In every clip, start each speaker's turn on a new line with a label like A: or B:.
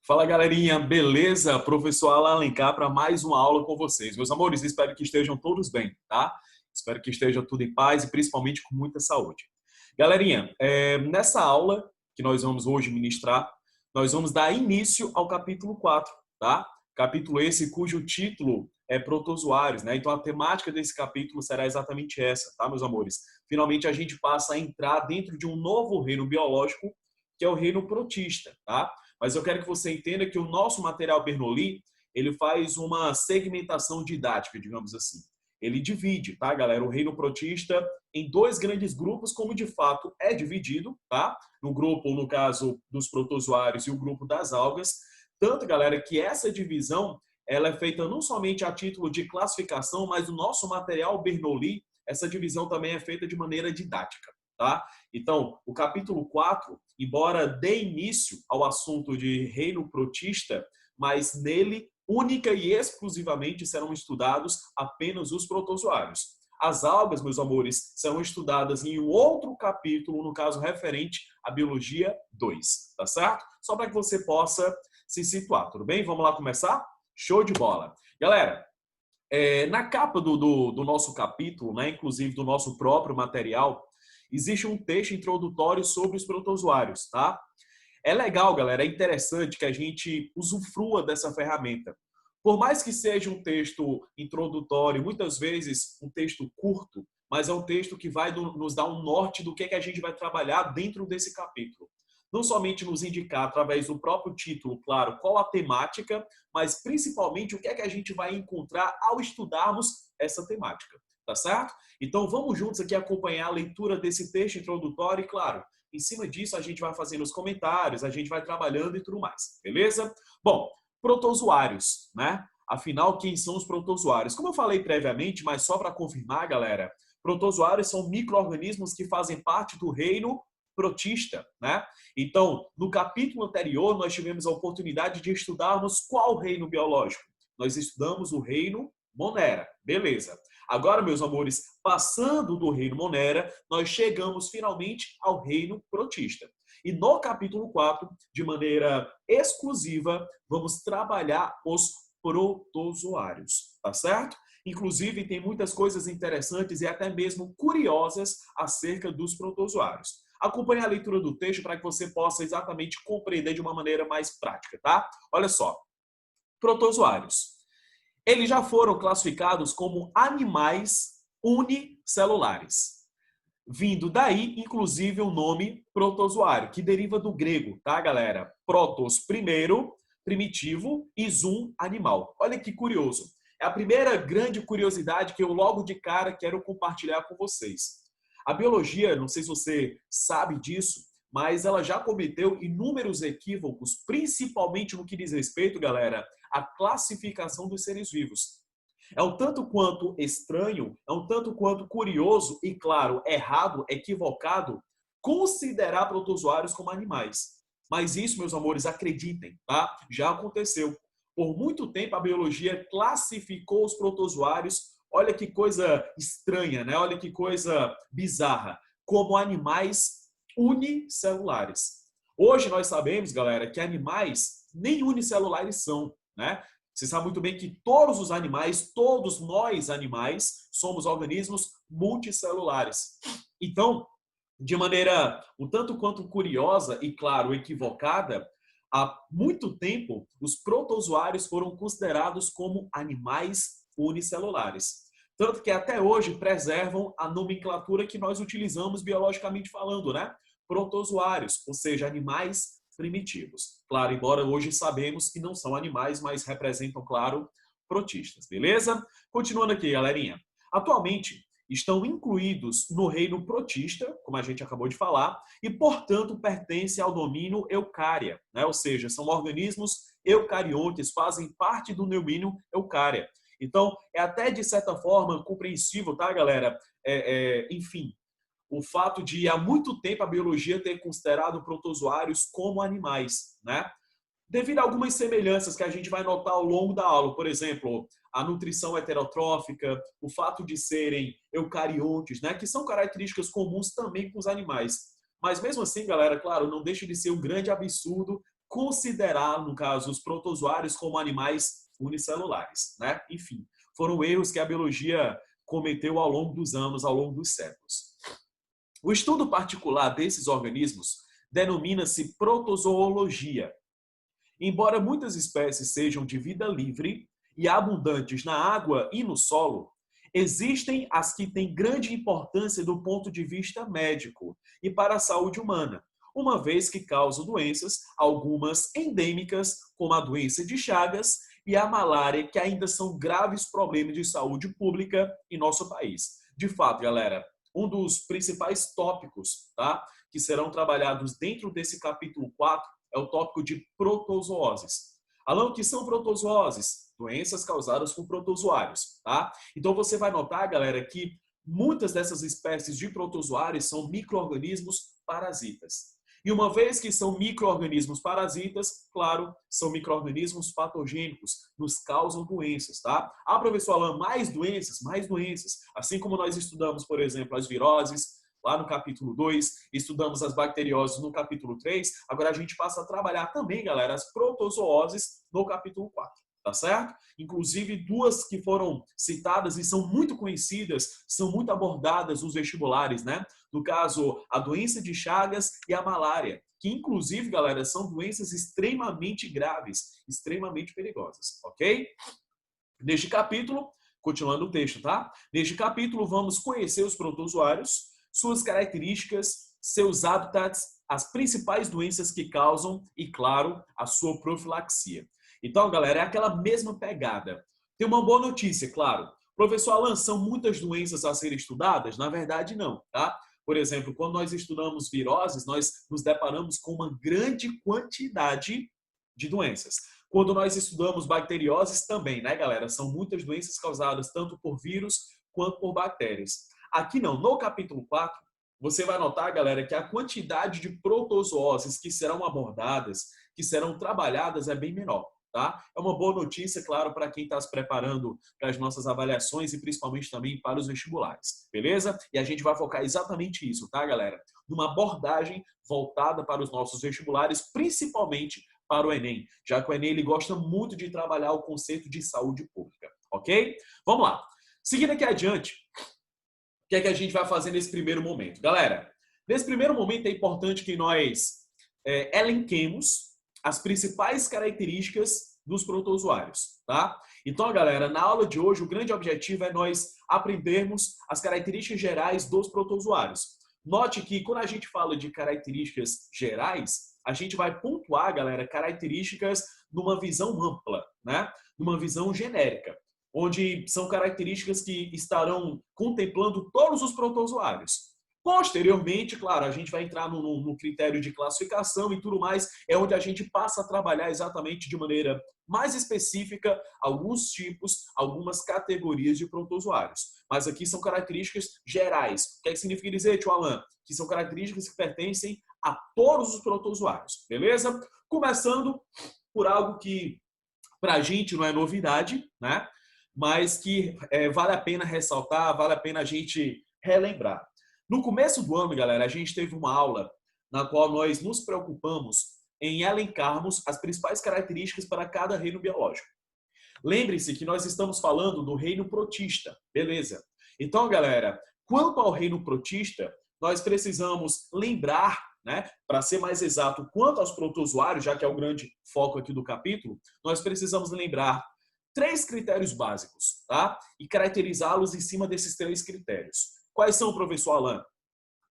A: Fala galerinha, beleza? Professor Alan Alencar para mais uma aula com vocês. Meus amores, espero que estejam todos bem, tá? Espero que esteja tudo em paz e principalmente com muita saúde. Galerinha, nessa aula que nós vamos hoje ministrar, nós vamos dar início ao capítulo 4, tá? Capítulo esse cujo título é Protozoários, né? Então a temática desse capítulo será exatamente essa, tá, meus amores? Finalmente a gente passa a entrar dentro de um novo reino biológico, que é o reino protista, tá? Mas eu quero que você entenda que o nosso material Bernoulli, ele faz uma segmentação didática, digamos assim. Ele divide, tá, galera, o reino protista em dois grandes grupos, como de fato é dividido, tá? No grupo, no caso dos protozoários e o grupo das algas. Tanto, galera, que essa divisão, ela é feita não somente a título de classificação, mas o nosso material Bernoulli, essa divisão também é feita de maneira didática, tá? Então, o capítulo 4, embora dê início ao assunto de reino protista, mas nele, única e exclusivamente, serão estudados apenas os protozoários. As algas, meus amores, serão estudadas em um outro capítulo, no caso referente à biologia 2, tá certo? Só para que você possa se situar, tudo bem? Vamos lá começar? Show de bola! Galera, na capa do nosso capítulo, né, inclusive do nosso próprio material, existe um texto introdutório sobre os protozoários, tá? É legal, galera, é interessante que a gente usufrua dessa ferramenta. Por mais que seja um texto introdutório, muitas vezes um texto curto, mas é um texto que vai nos dar um norte do que a gente vai trabalhar dentro desse capítulo. Não somente nos indicar, através do próprio título, claro, qual a temática, mas principalmente o que a gente vai encontrar ao estudarmos essa temática, tá certo? Então vamos juntos aqui acompanhar a leitura desse texto introdutório e, claro, em cima disso a gente vai fazendo os comentários, a gente vai trabalhando e tudo mais, beleza? Bom, protozoários, né? Afinal, quem são os protozoários? Como eu falei previamente, mas só para confirmar, galera, protozoários são micro-organismos que fazem parte do reino protista, né? Então, no capítulo anterior, nós tivemos a oportunidade de estudarmos qual reino biológico? Nós estudamos o reino Monera, beleza. Agora, meus amores, passando do reino Monera, nós chegamos finalmente ao reino protista. E no capítulo 4, de maneira exclusiva, vamos trabalhar os protozoários, tá certo? Inclusive, tem muitas coisas interessantes e até mesmo curiosas acerca dos protozoários. Acompanhe a leitura do texto para que você possa exatamente compreender de uma maneira mais prática, tá? Olha só, protozoários. Eles já foram classificados como animais unicelulares. Vindo daí, inclusive, o nome protozoário, que deriva do grego, tá, galera? Protos, primeiro, primitivo, e zoon, animal. Olha que curioso. É a primeira grande curiosidade que eu logo de cara quero compartilhar com vocês. A biologia, não sei se você sabe disso, mas ela já cometeu inúmeros equívocos, principalmente no que diz respeito, galera, à classificação dos seres vivos. É um tanto quanto estranho, é um tanto quanto curioso e, claro, errado, equivocado, considerar protozoários como animais. Mas isso, meus amores, acreditem, tá? Já aconteceu. Por muito tempo, a biologia classificou os protozoários, olha que coisa estranha, né? Olha que coisa bizarra, como animais unicelulares. Hoje nós sabemos, galera, que animais nem unicelulares são, né? Você sabe muito bem que todos os animais, todos nós animais, somos organismos multicelulares. Então, de maneira um tanto quanto curiosa e, claro, equivocada, há muito tempo os protozoários foram considerados como animais unicelulares. Tanto que até hoje preservam a nomenclatura que nós utilizamos biologicamente falando, né? Protozoários, ou seja, animais primitivos. Claro, embora hoje sabemos que não são animais, mas representam, claro, protistas, beleza? Continuando aqui, galerinha. Atualmente, estão incluídos no reino protista, como a gente acabou de falar, e, portanto, pertencem ao domínio eucária, né? Ou seja, são organismos eucariontes, fazem parte do domínio eucária. Então, é até, de certa forma, compreensível, tá, galera? Enfim, o fato de há muito tempo a biologia ter considerado protozoários como animais, né? Devido a algumas semelhanças que a gente vai notar ao longo da aula, por exemplo, a nutrição heterotrófica, o fato de serem eucariontes, né, que são características comuns também com os animais. Mas mesmo assim, galera, claro, não deixa de ser um grande absurdo considerar, no caso, os protozoários como animais unicelulares, né? Enfim, foram erros que a biologia cometeu ao longo dos anos, ao longo dos séculos. O estudo particular desses organismos denomina-se protozoologia. Embora muitas espécies sejam de vida livre e abundantes na água e no solo, existem as que têm grande importância do ponto de vista médico e para a saúde humana, uma vez que causam doenças, algumas endêmicas, como a doença de Chagas e a malária, que ainda são graves problemas de saúde pública em nosso país. De fato, galera, um dos principais tópicos, tá, que serão trabalhados dentro desse capítulo 4 é o tópico de protozooses. Alan, o que são protozooses? Doenças causadas por protozoários, tá? Então você vai notar, galera, que muitas dessas espécies de protozoários são micro-organismos parasitas. E uma vez que são micro-organismos parasitas, claro, são micro-organismos patogênicos, nos causam doenças, tá? Ah, professor Alan, mais doenças? Mais doenças. Assim como nós estudamos, por exemplo, as viroses, lá no capítulo 2, estudamos as bacterioses no capítulo 3, agora a gente passa a trabalhar também, galera, as protozooses no capítulo 4. Tá certo? Inclusive, duas que foram citadas e são muito conhecidas, são muito abordadas nos vestibulares, né? No caso, a doença de Chagas e a malária, que inclusive, galera, são doenças extremamente graves, extremamente perigosas, ok? Neste capítulo, continuando o texto, tá? Neste capítulo, vamos conhecer os protozoários, suas características, seus hábitats, as principais doenças que causam e, claro, a sua profilaxia. Então, galera, é aquela mesma pegada. Tem uma boa notícia, claro. Professor Alan, são muitas doenças a serem estudadas? Na verdade, não, tá? Por exemplo, quando nós estudamos viroses, nós nos deparamos com uma grande quantidade de doenças. Quando nós estudamos bacterioses também, né, galera? São muitas doenças causadas tanto por vírus quanto por bactérias. Aqui não, no capítulo 4, você vai notar, galera, que a quantidade de protozooses que serão abordadas, que serão trabalhadas é bem menor. Tá? É uma boa notícia, claro, para quem está se preparando para as nossas avaliações e principalmente também para os vestibulares, beleza? E a gente vai focar exatamente isso, tá, galera? Numa abordagem voltada para os nossos vestibulares, principalmente para o Enem, já que o Enem ele gosta muito de trabalhar o conceito de saúde pública, ok? Vamos lá. Seguindo aqui adiante, o que é que a gente vai fazer nesse primeiro momento? Galera, nesse primeiro momento é importante que nós elenquemos as principais características dos protozoários, tá? Então, galera, na aula de hoje, o grande objetivo é nós aprendermos as características gerais dos protozoários. Note que quando a gente fala de características gerais, a gente vai pontuar, galera, características numa visão ampla, né? Numa visão genérica, onde são características que estarão contemplando todos os protozoários. Posteriormente, claro, a gente vai entrar no critério de classificação e tudo mais, é onde a gente passa a trabalhar exatamente de maneira mais específica alguns tipos, algumas categorias de protozoários. Mas aqui são características gerais. O que é que significa dizer, tio Alan? Que são características que pertencem a todos os protozoários, beleza? Começando por algo que para a gente não é novidade, né? Mas que vale a pena ressaltar, vale a pena a gente relembrar. No começo do ano, galera, a gente teve uma aula na qual nós nos preocupamos em elencarmos as principais características para cada reino biológico. Lembre-se que nós estamos falando do reino protista, beleza? Então, galera, quanto ao reino protista, nós precisamos lembrar, né, para ser mais exato, quanto aos protozoários, já que é o grande foco aqui do capítulo, nós precisamos lembrar 3 critérios básicos, tá? E caracterizá-los em cima desses 3 critérios. Quais são, professor Alan?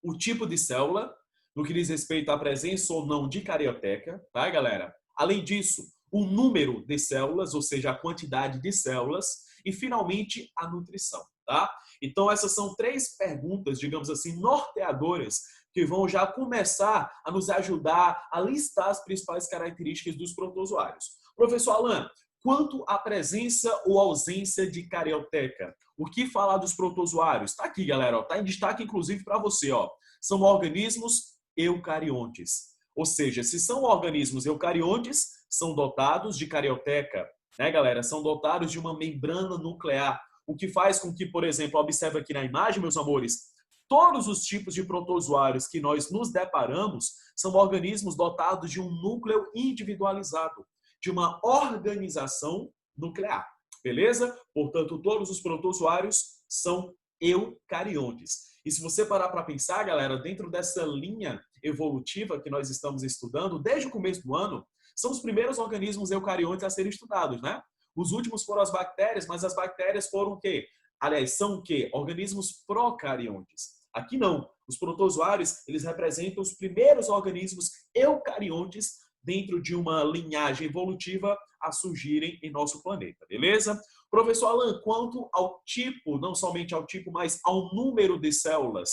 A: O tipo de célula, no que diz respeito à presença ou não de carioteca, tá, galera? Além disso, o número de células, ou seja, a quantidade de células, e finalmente a nutrição, tá? Então essas são 3 perguntas, digamos assim, norteadoras, que vão já começar a nos ajudar a listar as principais características dos protozoários. Professor Alan, quanto à presença ou ausência de carioteca, o que falar dos protozoários? Está aqui, galera, está em destaque inclusive para você. Ó. São organismos eucariontes. Ou seja, se são organismos eucariontes, são dotados de carioteca, né, galera? São dotados de uma membrana nuclear, o que faz com que, por exemplo, observa aqui na imagem, meus amores, Todos os tipos de protozoários que nós nos deparamos são organismos dotados de um núcleo individualizado, de uma organização nuclear, beleza? Portanto, todos os protozoários são eucariontes. E se você parar para pensar, galera, dentro dessa linha evolutiva que nós estamos estudando, desde o começo do ano, são os primeiros organismos eucariontes a serem estudados, né? Os últimos foram as bactérias, mas as bactérias foram o quê? Aliás, são o quê? Organismos procariontes. Aqui não. Os protozoários, eles representam os primeiros organismos eucariontes dentro de uma linhagem evolutiva a surgirem em nosso planeta, beleza? Professor Alan, quanto ao tipo, não somente ao tipo, mas ao número de células,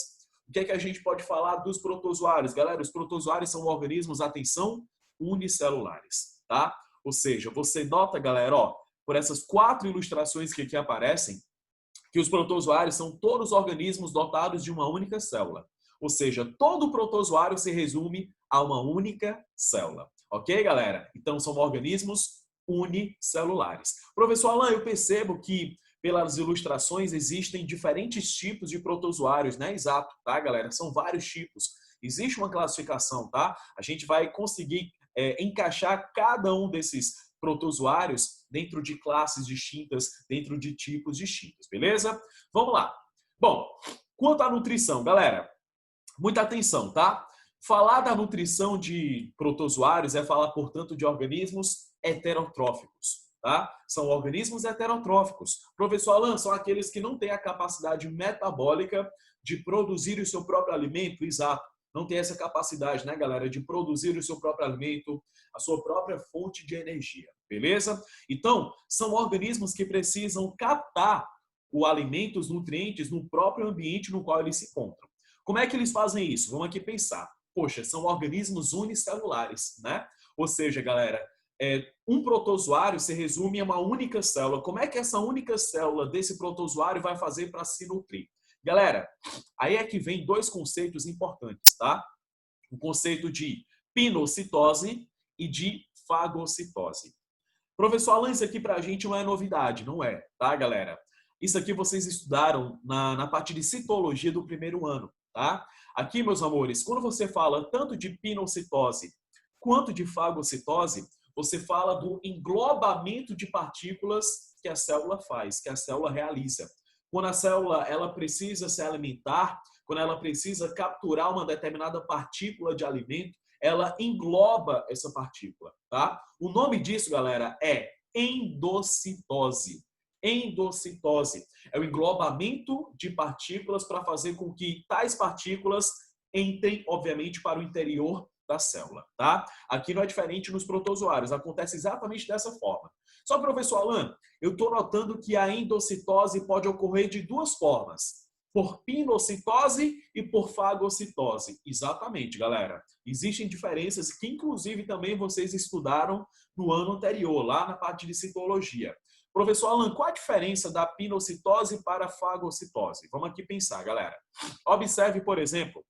A: o que é que a gente pode falar dos protozoários? Galera, os protozoários são organismos, atenção, unicelulares, tá? Ou seja, você nota, galera, ó, por essas 4 ilustrações que aqui aparecem, que os protozoários são todos organismos dotados de uma única célula. Ou seja, todo protozoário se resume a uma única célula. Ok, galera? Então, são organismos unicelulares. Professor Alan, eu percebo que pelas ilustrações existem diferentes tipos de protozoários, né? Exato, tá, galera? São vários tipos. Existe uma classificação, tá? A gente vai conseguir encaixar cada um desses protozoários dentro de classes distintas, dentro de tipos distintos, beleza? Vamos lá. Bom, quanto à nutrição, galera, muita atenção, tá? Falar da nutrição de protozoários é falar, portanto, de organismos heterotróficos, tá? São organismos heterotróficos. Professor Alan, são aqueles que não têm a capacidade metabólica de produzir o seu próprio alimento, exato. Não tem essa capacidade, né, galera, de produzir o seu próprio alimento, a sua própria fonte de energia, beleza? Então, são organismos que precisam captar o alimento, os nutrientes, no próprio ambiente no qual eles se encontram. Como é que eles fazem isso? Vamos aqui pensar. Poxa, são organismos unicelulares, né? Ou seja, galera, um protozoário se resume a uma única célula. Como é que essa única célula desse protozoário vai fazer para se nutrir? Galera, aí é que vem 2 conceitos importantes, tá? O conceito de pinocitose e de fagocitose. Professor Alan, isso aqui para a gente não é novidade, não é, tá, galera? Isso aqui vocês estudaram na parte de citologia do primeiro ano, tá? Aqui, meus amores, quando você fala tanto de pinocitose quanto de fagocitose, você fala do englobamento de partículas que a célula faz, que a célula realiza. Quando a célula ela precisa se alimentar, quando ela precisa capturar uma determinada partícula de alimento, ela engloba essa partícula, tá? O nome disso, galera, é endocitose. Endocitose é o englobamento de partículas para fazer com que tais partículas entrem, obviamente, para o interior da célula, tá? Aqui não é diferente nos protozoários, acontece exatamente dessa forma. Só, professor Alan, eu estou notando que a endocitose pode ocorrer de 2 formas, por pinocitose e por fagocitose. Exatamente, galera. Existem diferenças que, inclusive, também vocês estudaram no ano anterior, lá na parte de citologia. Professor Alan, qual a diferença da pinocitose para a fagocitose? Vamos aqui pensar, galera. Observe, por exemplo,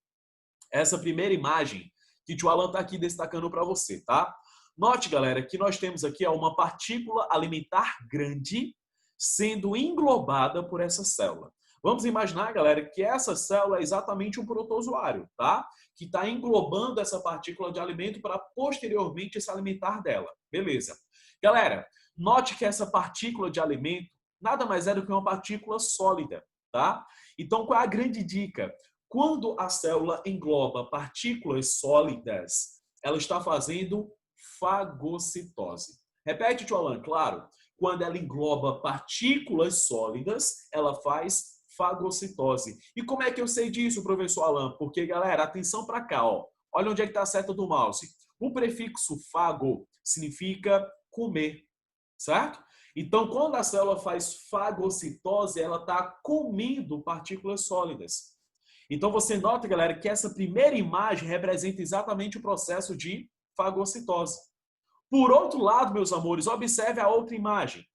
A: essa primeira imagem que o Alan está aqui destacando para você, tá? Note, galera, que nós temos aqui uma partícula alimentar grande sendo englobada por essa célula. Vamos imaginar, galera, que essa célula é exatamente um protozoário, tá? Que está englobando essa partícula de alimento para posteriormente se alimentar dela. Beleza. Galera, note que essa partícula de alimento nada mais é do que uma partícula sólida, tá? Então, qual é a grande dica? Quando a célula engloba partículas sólidas, ela está fazendo fagocitose. Repete, tio Alan, claro. Quando ela engloba partículas sólidas, ela faz fagocitose. E como é que eu sei disso, professor Alan? Porque, galera, atenção para cá, ó. Olha onde é que está a seta do mouse. O prefixo fago significa comer, certo? Então, quando a célula faz fagocitose, ela está comendo partículas sólidas. Então, você nota, galera, que essa primeira imagem representa exatamente o processo de fagocitose. Por outro lado, meus amores, observe a outra imagem.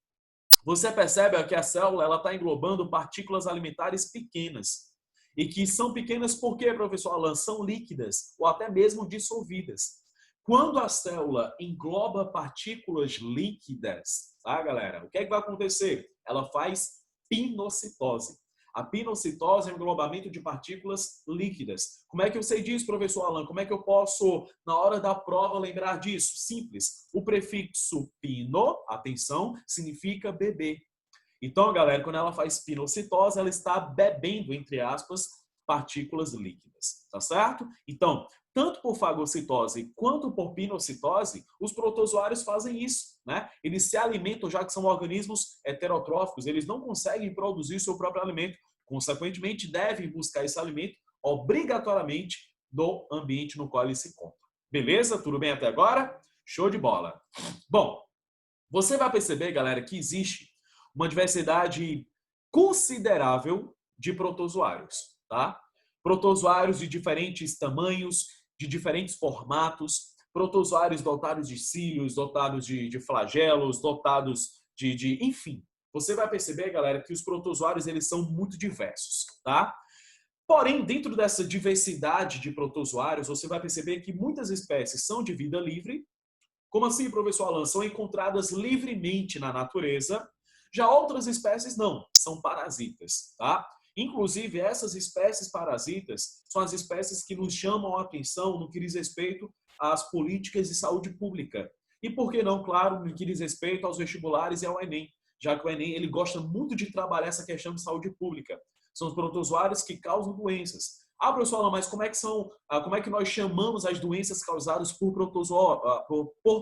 A: Você percebe que a célula está englobando partículas alimentares pequenas. E que são pequenas por quê, professor Alan? São líquidas ou até mesmo dissolvidas. Quando a célula engloba partículas líquidas, tá, galera? O que é que vai acontecer? Ela faz pinocitose. A pinocitose é um englobamento de partículas líquidas. Como é que eu sei disso, professor Alan? Como é que eu posso, na hora da prova, lembrar disso? Simples. O prefixo pino, atenção, significa beber. Então, galera, quando ela faz pinocitose, ela está bebendo, entre aspas, partículas líquidas, tá certo? Então, tanto por fagocitose quanto por pinocitose, os protozoários fazem isso, né? Eles se alimentam, já que são organismos heterotróficos, eles não conseguem produzir seu próprio alimento, consequentemente, devem buscar esse alimento obrigatoriamente no ambiente no qual eles se encontram. Beleza? Tudo bem até agora? Show de bola! Bom, você vai perceber, galera, que existe uma diversidade considerável de protozoários, tá? Protozoários de diferentes tamanhos, de diferentes formatos, protozoários dotados de cílios, dotados de flagelos, dotados enfim. Você vai perceber, galera, que os protozoários eles são muito diversos, tá? Porém, dentro dessa diversidade de protozoários, você vai perceber que muitas espécies são de vida livre. Como assim, professor Alan? São encontradas livremente na natureza. Já outras espécies não, são parasitas, tá? Inclusive, essas espécies parasitas são as espécies que nos chamam a atenção no que diz respeito às políticas de saúde pública. E por que não, claro, no que diz respeito aos vestibulares e ao Enem, já que o Enem ele gosta muito de trabalhar essa questão de saúde pública. São os protozoários que causam doenças. Ah, professor Alan, mas como é que nós chamamos as doenças causadas por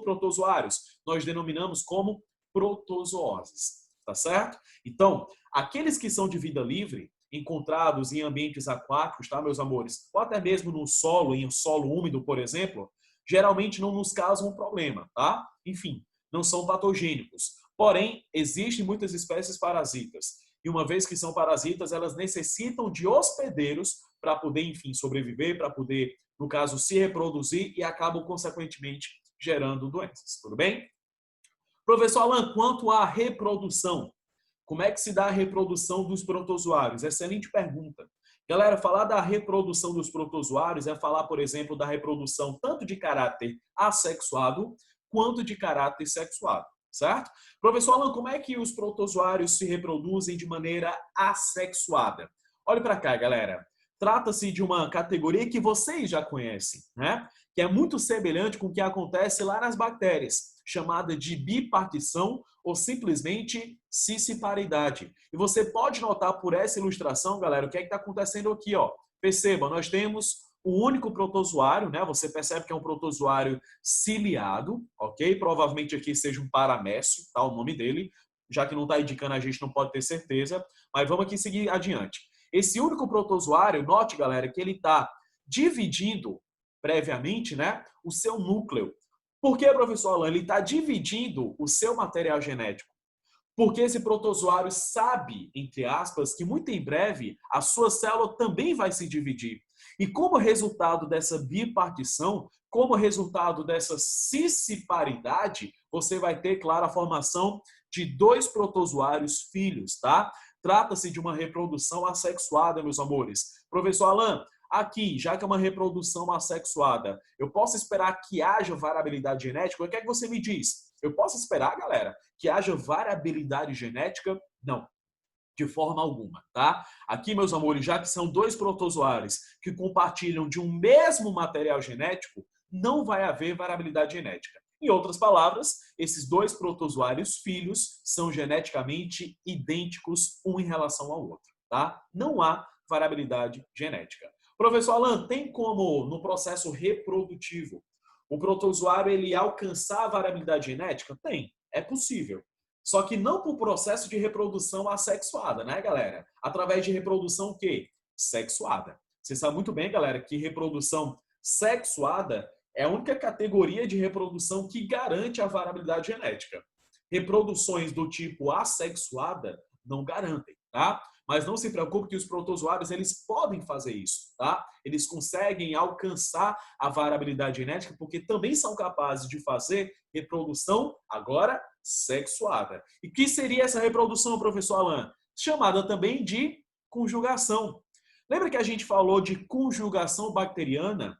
A: protozoários? Nós denominamos como protozooses, tá certo? Então, aqueles que são de vida livre, encontrados em ambientes aquáticos, tá, meus amores? Ou até mesmo no solo, em um solo úmido, por exemplo, geralmente não nos causam um problema, tá? Enfim, não são patogênicos. Porém, existem muitas espécies parasitas. E uma vez que são parasitas, elas necessitam de hospedeiros para poder, enfim, sobreviver, para poder, no caso, se reproduzir e acabam, consequentemente, gerando doenças. Tudo bem? Professor Alan, quanto à reprodução, como é que se dá a reprodução dos protozoários? Excelente pergunta. Galera, falar da reprodução dos protozoários é falar, por exemplo, da reprodução tanto de caráter assexuado quanto de caráter sexuado, certo? Professor Alan, como é que os protozoários se reproduzem de maneira assexuada? Olhe para cá, galera. Trata-se de uma categoria que vocês já conhecem, né? Que é muito semelhante com o que acontece lá nas bactérias, chamada de bipartição ou simplesmente cisciparidade. E você pode notar por essa ilustração, galera, o que é que está acontecendo aqui, ó. Perceba, nós temos o único protozoário, né? Você percebe que é um protozoário ciliado, ok? Provavelmente aqui seja um paramécio, tá? O nome dele, já que não está indicando, a gente não pode ter certeza. Mas vamos aqui seguir adiante. Esse único protozoário, note, galera, que ele está dividindo previamente, né, o seu núcleo. Por que, professor Alan? Ele está dividindo o seu material genético. Porque esse protozoário sabe, entre aspas, que muito em breve a sua célula também vai se dividir. E como resultado dessa bipartição, como resultado dessa cisciparidade, você vai ter, claro, a formação de dois protozoários filhos, tá? Trata-se de uma reprodução assexuada, meus amores. Professor Alan, aqui, já que é uma reprodução assexuada, eu posso esperar que haja variabilidade genética? O que é que você me diz? Eu posso esperar, galera, que haja variabilidade genética? Não, de forma alguma, tá? Aqui, meus amores, já que são dois protozoários que compartilham de um mesmo material genético, não vai haver variabilidade genética. Em outras palavras, esses dois protozoários filhos são geneticamente idênticos um em relação ao outro, tá? Não há variabilidade genética. Professor Alan, tem como no processo reprodutivo o protozoário ele alcançar a variabilidade genética? Tem, é possível. Só que não por processo de reprodução assexuada, né, galera? Através de reprodução o quê? Sexuada. Você sabe muito bem, galera, que reprodução sexuada é a única categoria de reprodução que garante a variabilidade genética. Reproduções do tipo assexuada não garantem, tá? Mas não se preocupe que os protozoários eles podem fazer isso, tá? Eles conseguem alcançar a variabilidade genética porque também são capazes de fazer reprodução agora sexuada. E que seria essa reprodução, professor Alan? Chamada também de conjugação. Lembra que a gente falou de conjugação bacteriana,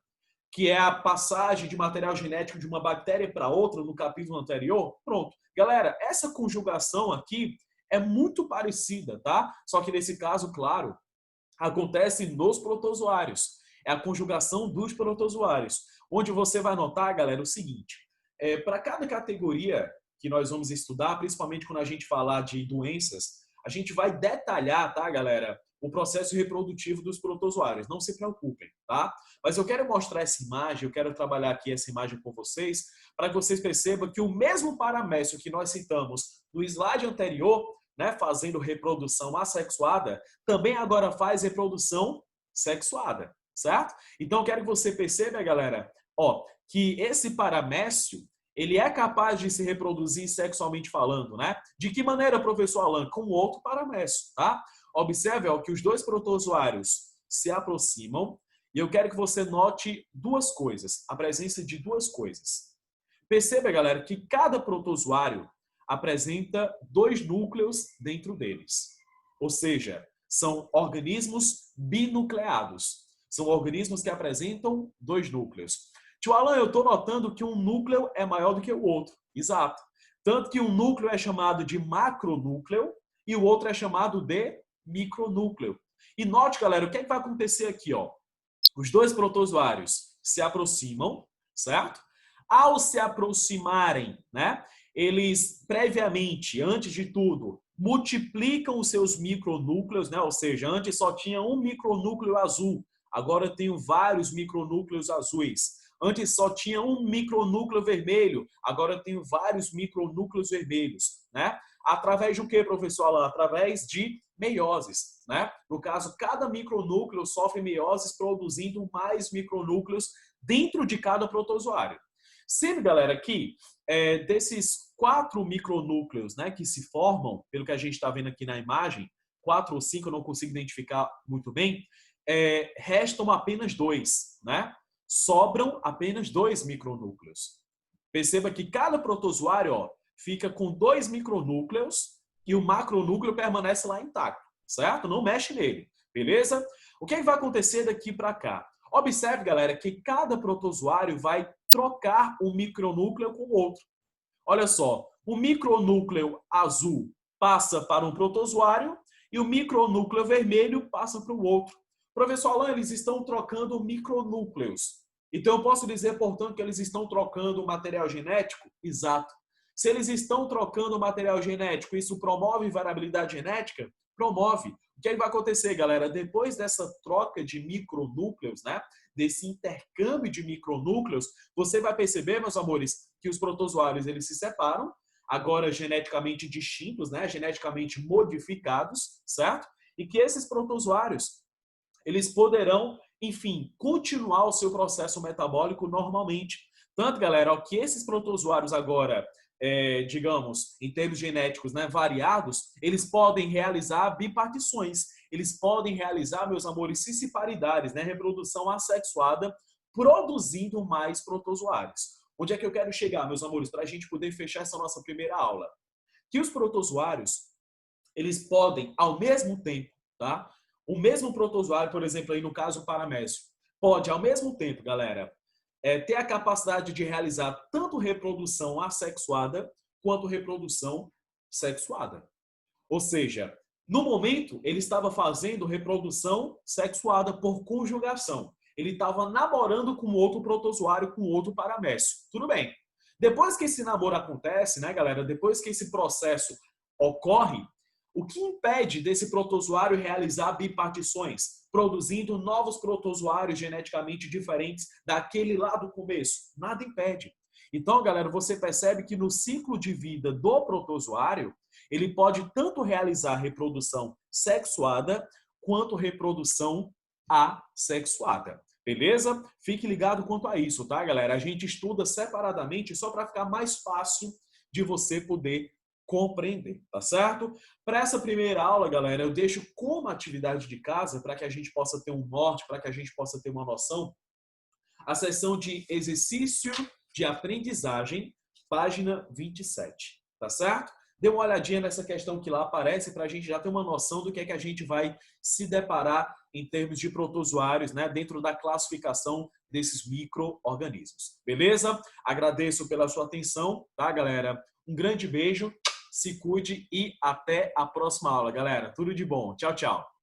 A: que é a passagem de material genético de uma bactéria para outra no capítulo anterior? Pronto. Galera, essa conjugação aqui é muito parecida, tá? Só que nesse caso, claro, acontece nos protozoários. É a conjugação dos protozoários. Onde você vai notar, galera, o seguinte. Para cada categoria que nós vamos estudar, principalmente quando a gente falar de doenças, a gente vai detalhar, tá, galera, o processo reprodutivo dos protozoários. Não se preocupem, tá? Mas eu quero mostrar essa imagem, eu quero trabalhar aqui essa imagem com vocês, para que vocês percebam que o mesmo paramécio que nós citamos no slide anterior, né, fazendo reprodução assexuada, também agora faz reprodução sexuada, certo? Então, eu quero que você perceba, galera, ó, que esse paramécio, ele é capaz de se reproduzir sexualmente falando, né? De que maneira, professor Alan? Com outro paramécio, tá? Observe, ó, que os dois protozoários se aproximam e eu quero que você note duas coisas, a presença de duas coisas. Perceba, galera, que cada protozoário apresenta dois núcleos dentro deles. Ou seja, são organismos binucleados. São organismos que apresentam dois núcleos. Tio Alan, eu estou notando que um núcleo é maior do que o outro. Exato. Tanto que um núcleo é chamado de macronúcleo e o outro é chamado de micronúcleo. E note, galera, o que é que vai acontecer aqui? Ó? Os dois protozoários se aproximam, certo? Ao se aproximarem, né, eles previamente, antes de tudo, multiplicam os seus micronúcleos, né? Ou seja, antes só tinha um micronúcleo azul, agora eu tenho vários micronúcleos azuis. Antes só tinha um micronúcleo vermelho, agora eu tenho vários micronúcleos vermelhos, né? Através de o que, professor Alan? Através de meioses, né? No caso, cada micronúcleo sofre meioses produzindo mais micronúcleos dentro de cada protozoário. Sendo, galera, que desses 4 micronúcleos, né, que se formam, pelo que a gente está vendo aqui na imagem, 4 ou 5, eu não consigo identificar muito bem, restam apenas 2, né? Sobram apenas 2 micronúcleos. Perceba que cada protozoário, ó, fica com 2 micronúcleos e o macronúcleo permanece lá intacto, certo? Não mexe nele, beleza? O que vai acontecer daqui para cá? Observe, galera, que cada protozoário vai trocar um micronúcleo com o outro. Olha só, o micronúcleo azul passa para um protozoário e o micronúcleo vermelho passa para o outro. Professor Alan, eles estão trocando micronúcleos. Então, eu posso dizer, portanto, que eles estão trocando material genético? Exato. Se eles estão trocando material genético, isso promove variabilidade genética? Promove. O que vai acontecer, galera? Depois dessa troca de micronúcleos, né? Desse intercâmbio de micronúcleos, você vai perceber, meus amores, que os protozoários eles se separam, agora geneticamente distintos, né? Geneticamente modificados, certo? E que esses protozoários eles poderão, enfim, continuar o seu processo metabólico normalmente. Tanto, galera, que esses protozoários agora, digamos, em termos genéticos, né, variados, eles podem realizar bipartições. Eles podem realizar, meus amores, cisparidades, né, reprodução assexuada, produzindo mais protozoários. Onde é que eu quero chegar, meus amores, para a gente poder fechar essa nossa primeira aula? Que os protozoários, eles podem, ao mesmo tempo, tá? O mesmo protozoário, por exemplo, aí no caso o paramécio, pode, ao mesmo tempo, galera, ter a capacidade de realizar tanto reprodução assexuada quanto reprodução sexuada. Ou seja, no momento, ele estava fazendo reprodução sexuada por conjugação. Ele estava namorando com outro protozoário, com outro paramécio. Tudo bem. Depois que esse namoro acontece, né, galera? Depois que esse processo ocorre, o que impede desse protozoário realizar bipartições, produzindo novos protozoários geneticamente diferentes daquele lá do começo? Nada impede. Então, galera, você percebe que no ciclo de vida do protozoário, ele pode tanto realizar reprodução sexuada quanto reprodução assexuada. Beleza? Fique ligado quanto a isso, tá, galera? A gente estuda separadamente só para ficar mais fácil de você poder compreender, tá certo? Para essa primeira aula, galera, eu deixo como atividade de casa, para que a gente possa ter um norte, para que a gente possa ter uma noção, a seção de exercício de aprendizagem, página 27, tá certo? Dê uma olhadinha nessa questão que lá aparece para a gente já ter uma noção do que é que a gente vai se deparar em termos de protozoários, né, dentro da classificação desses micro-organismos. Beleza? Agradeço pela sua atenção, tá, galera? Um grande beijo. se cuide e até a próxima aula, galera. Tudo de bom. Tchau, tchau.